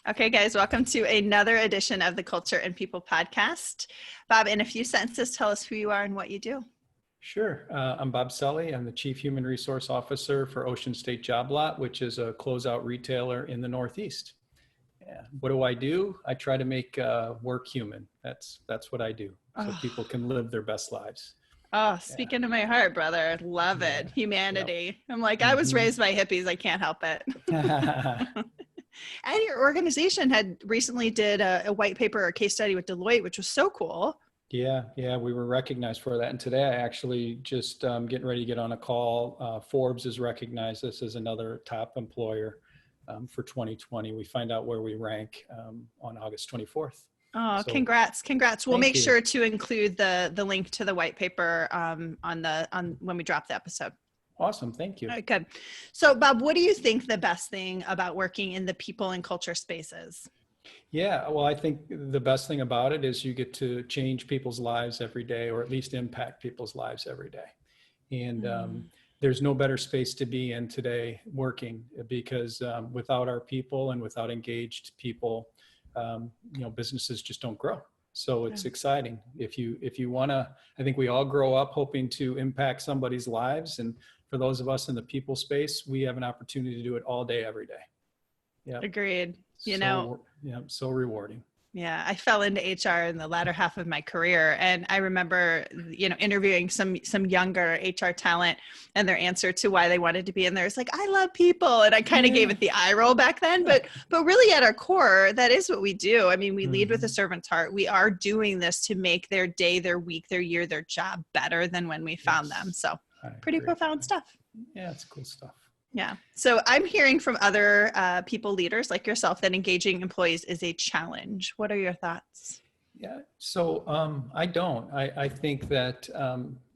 Okay, guys, welcome to another edition of the Culture and People podcast. Bob, in a few sentences, tell us who you are and what you do. Sure. I'm Bob Selle. I'm the Chief Human Resource Officer for Ocean State Job Lot, which is a closeout retailer in the Northeast. Yeah. What do? I try to make work human. That's what I do, so people can live their best lives. Oh, speaking to my heart, brother. Love it. Humanity. Yep. I'm like, I was raised by hippies. I can't help it. And your organization had recently did a white paper or case study with Deloitte, which was so cool. Yeah, we were recognized for that. And today I actually just getting ready to get on a call. Forbes has recognized us as another top employer for 2020. We find out where we rank on August 24th. Oh, so, congrats. We'll make sure to include the link to the white paper on when we drop the episode. Awesome. Thank you. All right, good. So Bob, what do you think the best thing about working in the people and culture space is? Yeah, well, I think the best thing about it is you get to change people's lives every day, or at least impact people's lives every day. And there's no better space to be in today working, because without our people and without engaged people, businesses just don't grow. So it's exciting. If you want to, I think we all grow up hoping to impact somebody's lives. And for those of us in the people space, we have an opportunity to do it all day, every day. Yeah. Agreed. So rewarding. Yeah, I fell into HR in the latter half of my career, and I remember, interviewing some younger HR talent, and their answer to why they wanted to be in there is like, "I love people," and I kind of gave it the eye roll back then. But really, at our core, that is what we do. I mean, we lead with a servant's heart. We are doing this to make their day, their week, their year, their job better than when we found them. So, pretty profound stuff. Yeah, it's cool stuff. Yeah. So I'm hearing from other people leaders like yourself that engaging employees is a challenge. What are your thoughts? Yeah. So I don't. I think that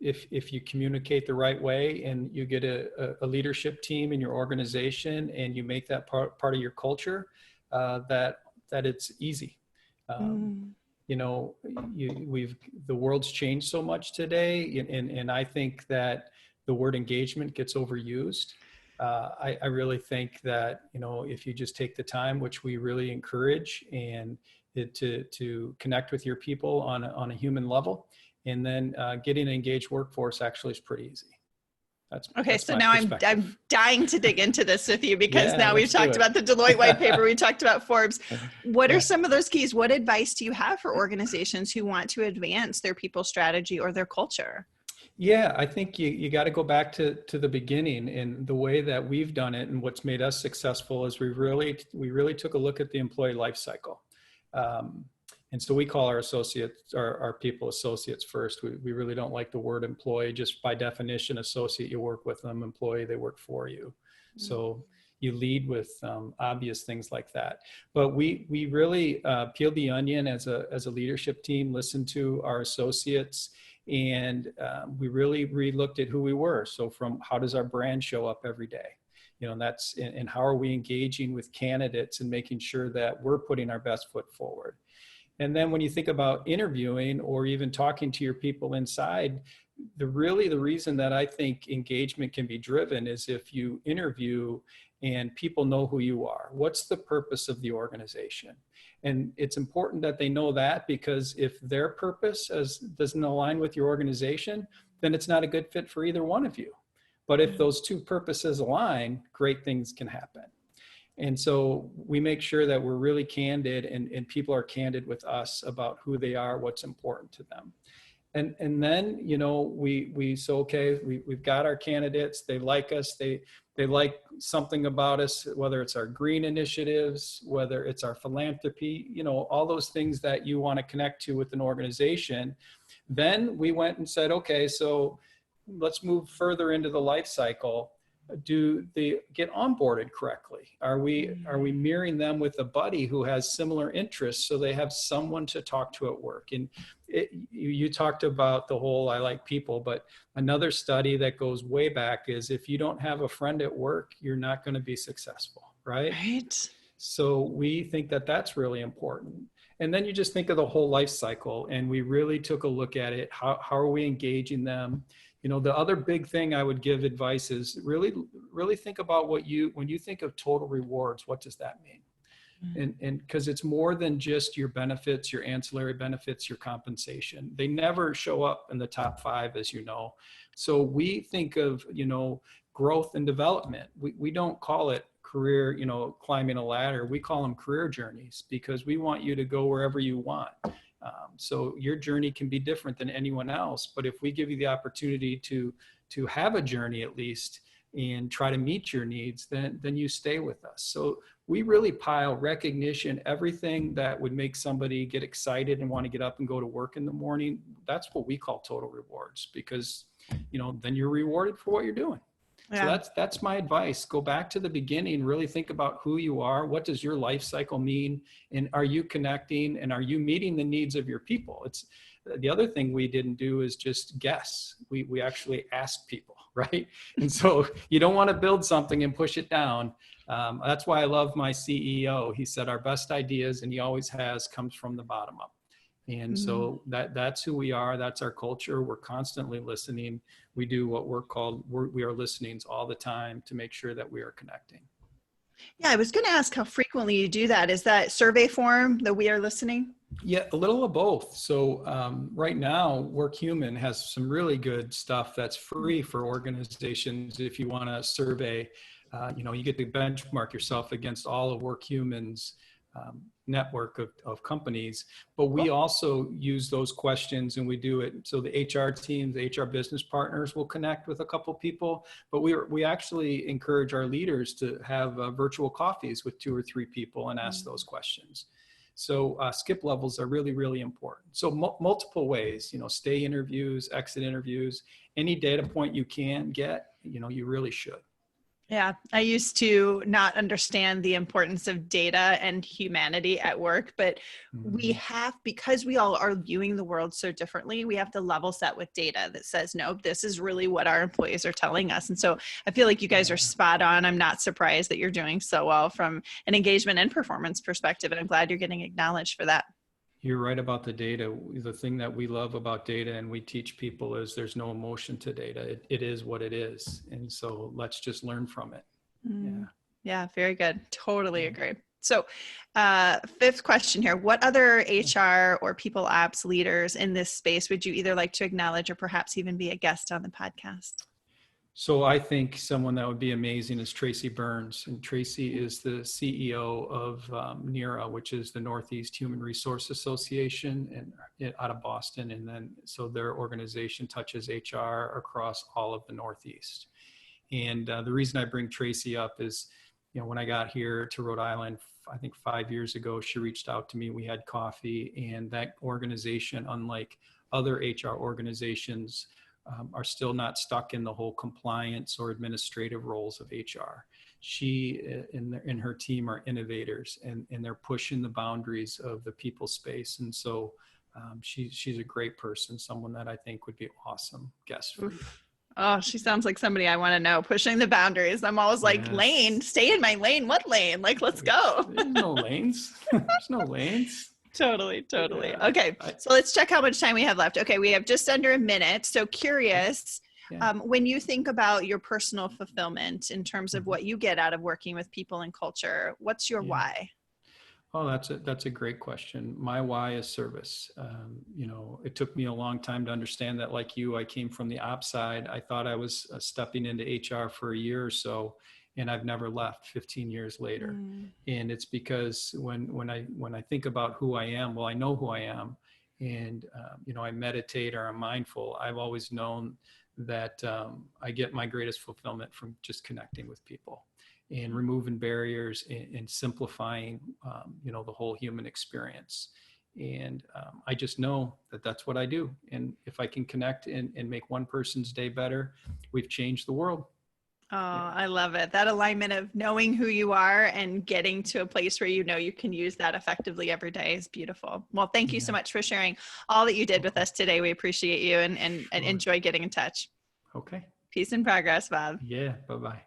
if you communicate the right way and you get a leadership team in your organization and you make that part of your culture, that it's easy. The world's changed so much today, and I think that the word engagement gets overused. I really think that, if you just take the time, which we really encourage, and to connect with your people on a human level, and then getting an engaged workforce actually is pretty easy. That's so now I'm dying to dig into this with you, because now we've talked about the Deloitte white paper, we talked about Forbes. What are some of those keys? What advice do you have for organizations who want to advance their people strategy or their culture? Yeah, I think you got to go back to the beginning, and the way that we've done it and what's made us successful is we really took a look at the employee lifecycle. And so we call our associates, our people associates first. We really don't like the word employee. Just by definition, associate, you work with them; employee, they work for you. So you lead with obvious things like that. But we really peeled the onion as a leadership team, listened to our associates, and we really re-looked at who we were. So from how does our brand show up every day? And how are we engaging with candidates and making sure that we're putting our best foot forward? And then when you think about interviewing or even talking to your people inside, the reason that I think engagement can be driven is if you interview and people know who you are. What's the purpose of the organization? And it's important that they know that, because if their purpose doesn't align with your organization, then it's not a good fit for either one of you. But if those two purposes align, great things can happen. And so we make sure that we're really candid, and people are candid with us about who they are, what's important to them. And then, we've got our candidates, they like us, they like something about us, whether it's our green initiatives, whether it's our philanthropy, all those things that you want to connect to with an organization. Then we went and said, okay, so let's move further into the life cycle. Do they get onboarded correctly? Are we mirroring them with a buddy who has similar interests, so they have someone to talk to at work? And you talked about the whole I like people, but another study that goes way back is if you don't have a friend at work, you're not going to be successful, right? Right. So we think that that's really important. And then you just think of the whole life cycle, and we really took a look at it. How are we engaging them? The other big thing I would give advice is really think about when you think of total rewards, what does that mean? And because it's more than just your benefits, your ancillary benefits, your compensation. They never show up in the top 5, as you know. So we think of, growth and development. We don't call it career, climbing a ladder. We call them career journeys, because we want you to go wherever you want. So your journey can be different than anyone else, but if we give you the opportunity to have a journey at least and try to meet your needs, then you stay with us. So we really pile recognition, everything that would make somebody get excited and want to get up and go to work in the morning. That's what we call total rewards, because then you're rewarded for what you're doing. Yeah. So that's my advice. Go back to the beginning, really think about who you are. What does your life cycle mean? And are you connecting, and are you meeting the needs of your people? It's the other thing we didn't do is just guess. We actually asked people, right? And so you don't want to build something and push it down. That's why I love my CEO. He said our best ideas, and he always has, comes from the bottom up. And so that's who we are. That's our culture. We're constantly listening. We do what we are listenings all the time to make sure that we are connecting. Yeah, I was going to ask how frequently you do that. Is that survey form, the We Are Listening? Yeah, a little of both. So right now, WorkHuman has some really good stuff that's free for organizations. If you want to survey, you get to benchmark yourself against all of WorkHuman's network of companies, but we also use those questions, and we do it. So the HR team, the HR business partners will connect with a couple people, but we actually encourage our leaders to have virtual coffees with 2 or 3 people and ask those questions. So skip levels are really, really important. So multiple ways, stay interviews, exit interviews, any data point you can get, you really should. Yeah, I used to not understand the importance of data and humanity at work, but we have, because we all are viewing the world so differently, we have to level set with data that says, no, this is really what our employees are telling us. And so I feel like you guys are spot on. I'm not surprised that you're doing so well from an engagement and performance perspective, and I'm glad you're getting acknowledged for that. You're right about the data. The thing that we love about data, and we teach people, is there's no emotion to data. It is what it is. And so let's just learn from it. Yeah, very good. Totally agree. So 5th question here. What other HR or people ops leaders in this space would you either like to acknowledge or perhaps even be a guest on the podcast? So I think someone that would be amazing is Tracy Burns. And Tracy is the CEO of NERA, which is the Northeast Human Resource Association, and out of Boston. And then, so their organization touches HR across all of the Northeast. And the reason I bring Tracy up is, when I got here to Rhode Island, I think 5 years ago, she reached out to me. We had coffee, and that organization, unlike other HR organizations, are still not stuck in the whole compliance or administrative roles of HR. She and her team are innovators, and they're pushing the boundaries of the people space. And so she's a great person, someone that I think would be an awesome guest for you. Oh, she sounds like somebody I want to know, pushing the boundaries. I'm always like, lane, stay in my lane. What lane? Like, let's go. There's no lanes. There's no lanes. Totally. Yeah. Okay. So let's check how much time we have left. Okay. We have just under a minute. So curious, when you think about your personal fulfillment in terms of what you get out of working with people and culture, what's your why? Oh, that's a great question. My why is service. It took me a long time to understand that. Like you, I came from the ops side. I thought I was stepping into HR for a year or so, and I've never left 15 years later. And it's because when I think about who I am, well, I know who I am, and I meditate or I'm mindful. I've always known that I get my greatest fulfillment from just connecting with people and removing barriers and simplifying, the whole human experience. And I just know that that's what I do. And if I can connect and make one person's day better, we've changed the world. Oh, I love it. That alignment of knowing who you are and getting to a place where you can use that effectively every day is beautiful. Well, thank you so much for sharing all that you did with us today. We appreciate you and enjoy getting in touch. Okay. Peace and progress, Bob. Yeah. Bye-bye.